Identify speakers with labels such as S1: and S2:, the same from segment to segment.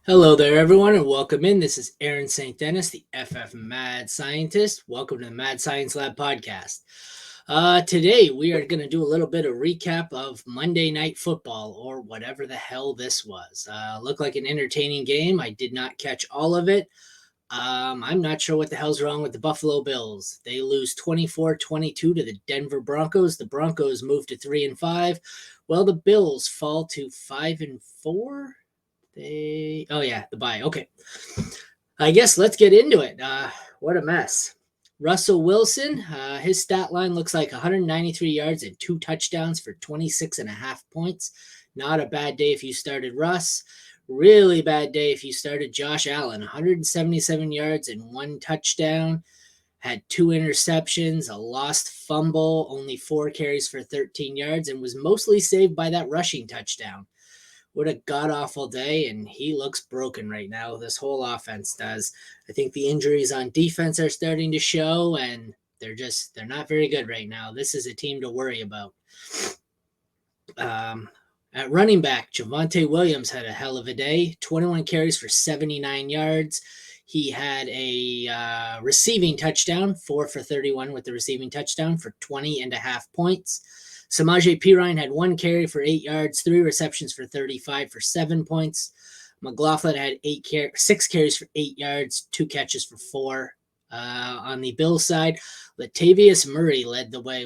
S1: Hello there, everyone, and welcome in. This is Aaron St. Dennis, the FF Mad Scientist. Welcome to the Mad Science Lab podcast. Today, we are going to do a little bit of recap of Monday Night Football, or whatever the hell this was. Looked like an entertaining game. I did not catch all of it. I'm not sure what the hell's wrong with the Buffalo Bills. They lose 24-22 to the Denver Broncos. The Broncos move to 3-5. Well, the Bills fall to 5-4. The bye. Okay. I guess let's get into it. What a mess. Russell Wilson, his stat line looks like 193 yards and 2 touchdowns for 26 and a half points. Not a bad day if you started Russ. Really bad day if you started Josh Allen. 177 yards and 1 touchdown. Had 2 interceptions, a lost fumble, only 4 carries for 13 yards, and was mostly saved by that rushing touchdown. What a god-awful day, and he looks broken right now. This whole offense does. I think the injuries on defense are starting to show, and they're not very good right now. This is a team to worry about. At running back, Javonte Williams had a hell of a day. 21 carries for 79 yards. He had a receiving touchdown, 4 for 31 with the receiving touchdown for 20 and a half points. Samaje Perine had 1 carry for 8 yards, 3 receptions for 35 for 7 points. McLaughlin had 6 carries for 8 yards, 2 catches for 4. On the Bills side, Latavius Murray led the way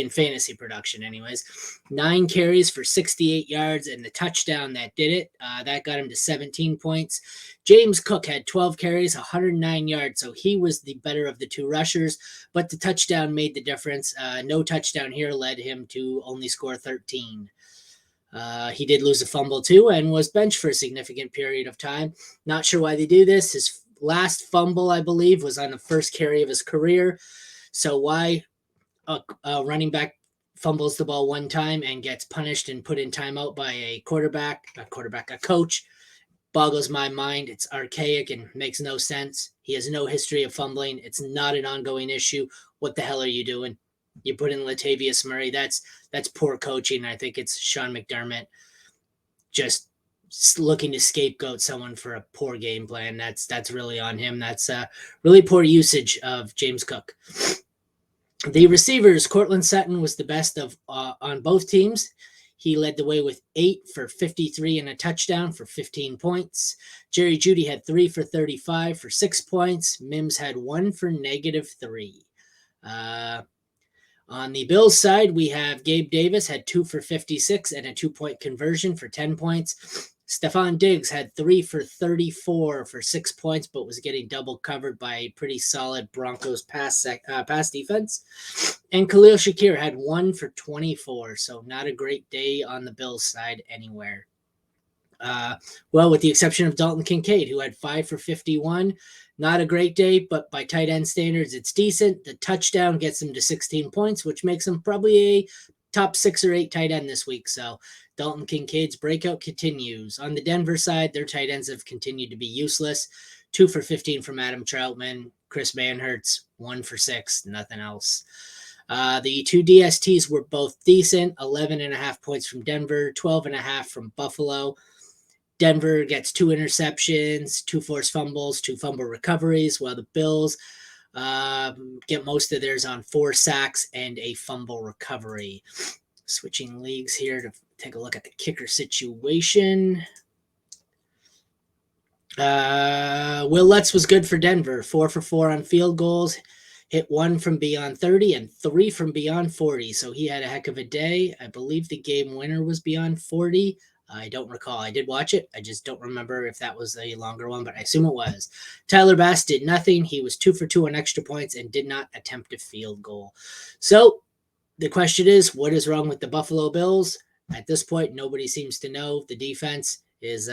S1: in fantasy production anyways. 9 carries for 68 yards and the touchdown that did it. That got him to 17 points. James Cook had 12 carries, 109 yards, so he was the better of the 2 rushers, but the touchdown made the difference. No touchdown here led him to only score 13. He did lose a fumble too and was benched for a significant period of time. Not sure why they do this. His last fumble, I believe, was on the first carry of his career. So why a running back fumbles the ball one time and gets punished and put in timeout by a coach, boggles my mind. It's archaic and makes no sense. He has no history of fumbling. It's not an ongoing issue. What the hell are you doing? You put in Latavius Murray. That's poor coaching. I think it's Sean McDermott just looking to scapegoat someone for a poor game plan. That's really on him. That's really poor usage of James Cook. The receivers, Cortland Sutton was the best of on both teams. He led the way with 8 for 53 and a touchdown for 15 points. Jerry Jeudy had 3 for 35 for 6 points. Mims had 1 for -3. On the Bills side, we have Gabe Davis had 2 for 56 and a 2-point conversion for 10 points. Stephon Diggs had 3 for 34 for 6 points, but was getting double covered by a pretty solid Broncos pass defense. And Khalil Shakir had 1 for 24, so not a great day on the Bills side anywhere. With the exception of Dalton Kincaid, who had 5 for 51. Not a great day, but by tight end standards, it's decent. The touchdown gets him to 16 points, which makes him probably a top 6 or 8 tight end this week. So Dalton Kincaid's breakout continues. On the Denver side, their tight ends have continued to be useless. 2 for 15 from Adam Troutman. Chris Manhertz, 1 for 6, nothing else. The 2 DSTs were both decent. 11.5 points from Denver, 12.5 from Buffalo. Denver gets 2 interceptions, 2 forced fumbles, 2 fumble recoveries, while the Bills get most of theirs on 4 sacks and a fumble recovery. Switching leagues here to take a look at the kicker situation. Will Lutz was good for Denver, 4 for 4 on field goals, hit 1 from beyond 30 and 3 from beyond 40. So he had a heck of a day. I believe the game winner was beyond 40. I don't recall. I did watch it. I just don't remember if that was a longer one, but I assume it was. Tyler Bass did nothing. He was 2 for 2 on extra points and did not attempt a field goal. So the question is, what is wrong with the Buffalo Bills? At this point, nobody seems to know. The defense is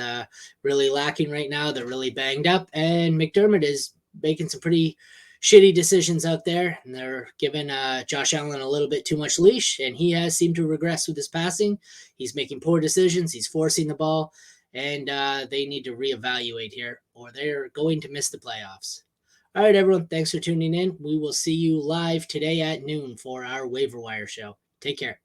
S1: really lacking right now. They're really banged up, and McDermott is making some pretty shitty decisions out there, and they're giving Josh Allen a little bit too much leash, and he has seemed to regress with his passing. He's making poor decisions. He's forcing the ball, and they need to reevaluate here, or they're going to miss the playoffs. All right, everyone, thanks for tuning in. We will see you live today at noon for our waiver wire show. Take care.